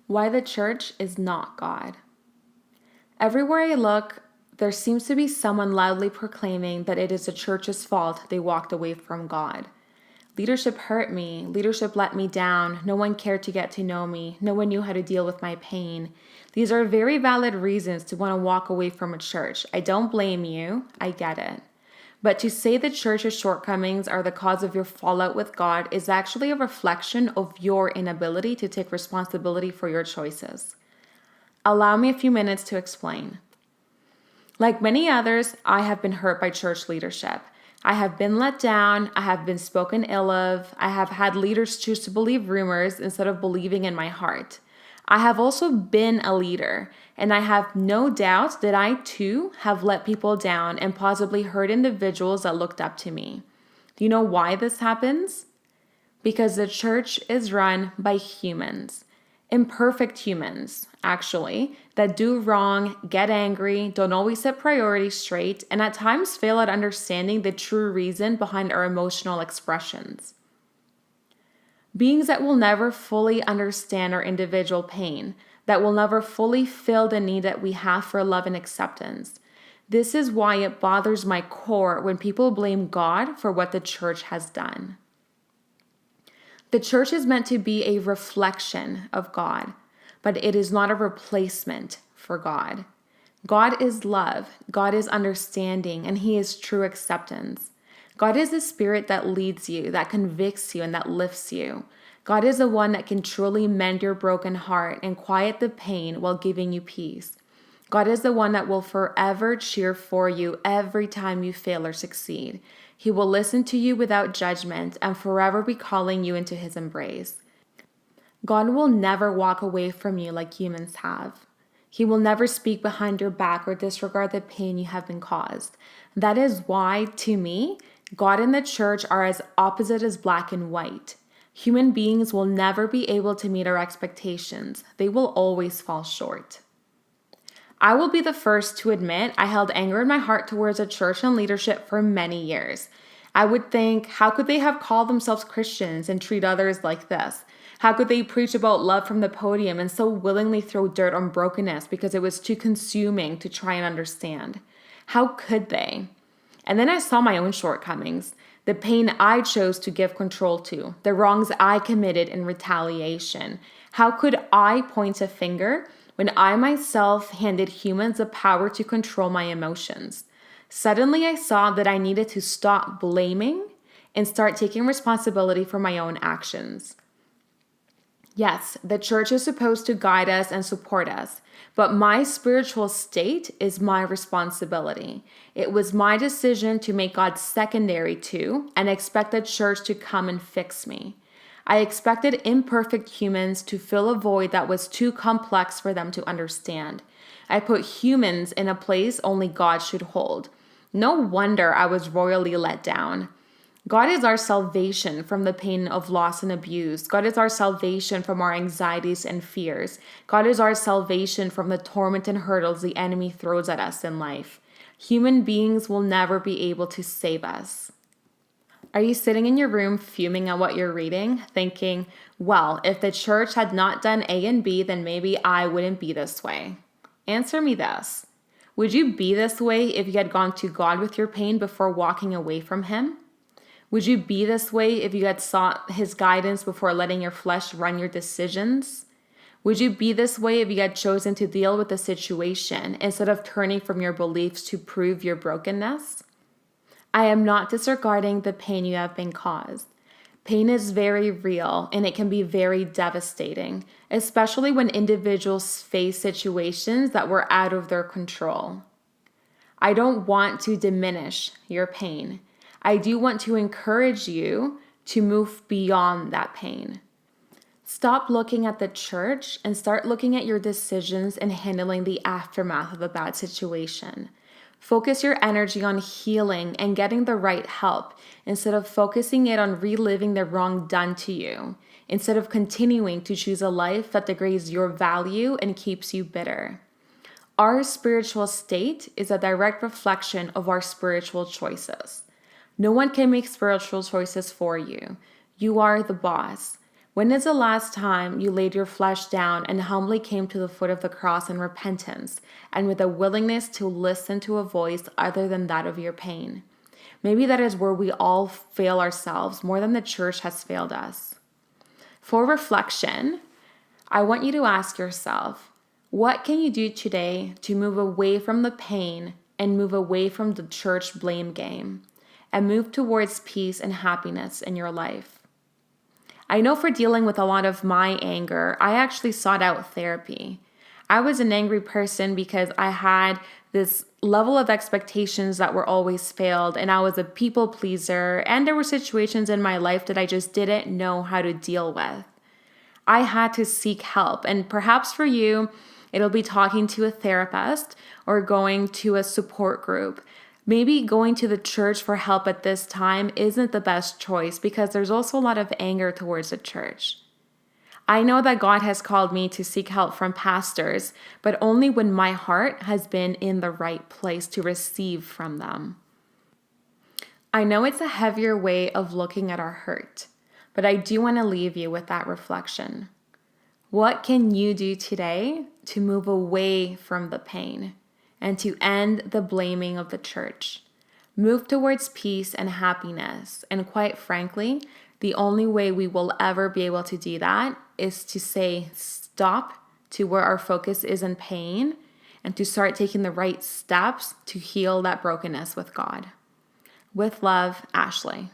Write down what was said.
Why the church is not God. Everywhere I look, there seems to be someone loudly proclaiming that it is the church's fault they walked away from God. Leadership hurt me. Leadership let me down. No one cared to get to know me. No one knew how to deal with my pain. These are very valid reasons to want to walk away from a church. I don't blame you. I get it. But to say the church's shortcomings are the cause of your fallout with God is actually a reflection of your inability to take responsibility for your choices. Allow me a few minutes to explain. Like many others, I have been hurt by church leadership. I have been let down. I have been spoken ill of. I have had leaders choose to believe rumors instead of believing in my heart. I have also been a leader, and I have no doubt that I too have let people down and possibly hurt individuals that looked up to me. Do you know why this happens? Because the church is run by humans. Imperfect humans, actually, that do wrong, get angry, don't always set priorities straight, and at times fail at understanding the true reason behind our emotional expressions. Beings that will never fully understand our individual pain, that will never fully fill the need that we have for love and acceptance. This is why it bothers my core when people blame God for what the church has done. The church is meant to be a reflection of God, but it is not a replacement for God. God is love, God is understanding, and He is true acceptance. God is the spirit that leads you, that convicts you, and that lifts you. God is the one that can truly mend your broken heart and quiet the pain while giving you peace. God is the one that will forever cheer for you every time you fail or succeed. He will listen to you without judgment and forever be calling you into His embrace. God will never walk away from you like humans have. He will never speak behind your back or disregard the pain you have been caused. That is why, to me, God and the church are as opposite as black and white. Human beings will never be able to meet our expectations. They will always fall short. I will be the first to admit I held anger in my heart towards a church and leadership for many years. I would think, how could they have called themselves Christians and treat others like this? How could they preach about love from the podium and so willingly throw dirt on brokenness because it was too consuming to try and understand? How could they? And then I saw my own shortcomings, the pain I chose to give control to, the wrongs I committed in retaliation. How could I point a finger when I myself handed humans the power to control my emotions? Suddenly I saw that I needed to stop blaming and start taking responsibility for my own actions. Yes, the church is supposed to guide us and support us, but my spiritual state is my responsibility. It was my decision to make God secondary to and expect the church to come and fix me. I expected imperfect humans to fill a void that was too complex for them to understand. I put humans in a place only God should hold. No wonder I was royally let down. God is our salvation from the pain of loss and abuse. God is our salvation from our anxieties and fears. God is our salvation from the torment and hurdles the enemy throws at us in life. Human beings will never be able to save us. Are you sitting in your room fuming at what you're reading, thinking, well, if the church had not done A and B, then maybe I wouldn't be this way? Answer me this. Would you be this way if you had gone to God with your pain before walking away from Him? Would you be this way if you had sought His guidance before letting your flesh run your decisions? Would you be this way if you had chosen to deal with the situation instead of turning from your beliefs to prove your brokenness? I am not disregarding the pain you have been caused. Pain is very real and it can be very devastating, especially when individuals face situations that were out of their control. I don't want to diminish your pain. I do want to encourage you to move beyond that pain. Stop looking at the church and start looking at your decisions and handling the aftermath of a bad situation. Focus your energy on healing and getting the right help instead of focusing it on reliving the wrong done to you, instead of continuing to choose a life that degrades your value and keeps you bitter. Our spiritual state is a direct reflection of our spiritual choices. No one can make spiritual choices for you. You are the boss. When is the last time you laid your flesh down and humbly came to the foot of the cross in repentance and with a willingness to listen to a voice other than that of your pain? Maybe that is where we all fail ourselves more than the church has failed us. For reflection, I want you to ask yourself, what can you do today to move away from the pain and move away from the church blame game and move towards peace and happiness in your life? I know for dealing with a lot of my anger, I actually sought out therapy. I was an angry person because I had this level of expectations that were always failed, and I was a people pleaser, and there were situations in my life that I just didn't know how to deal with. I had to seek help, and perhaps for you, it'll be talking to a therapist or going to a support group. Maybe going to the church for help at this time isn't the best choice because there's also a lot of anger towards the church. I know that God has called me to seek help from pastors, but only when my heart has been in the right place to receive from them. I know it's a heavier way of looking at our hurt, but I do want to leave you with that reflection. What can you do today to move away from the pain and to end the blaming of the church? Move towards peace and happiness. And quite frankly, the only way we will ever be able to do that is to say stop to where our focus is in pain and to start taking the right steps to heal that brokenness with God. With love, Ashley.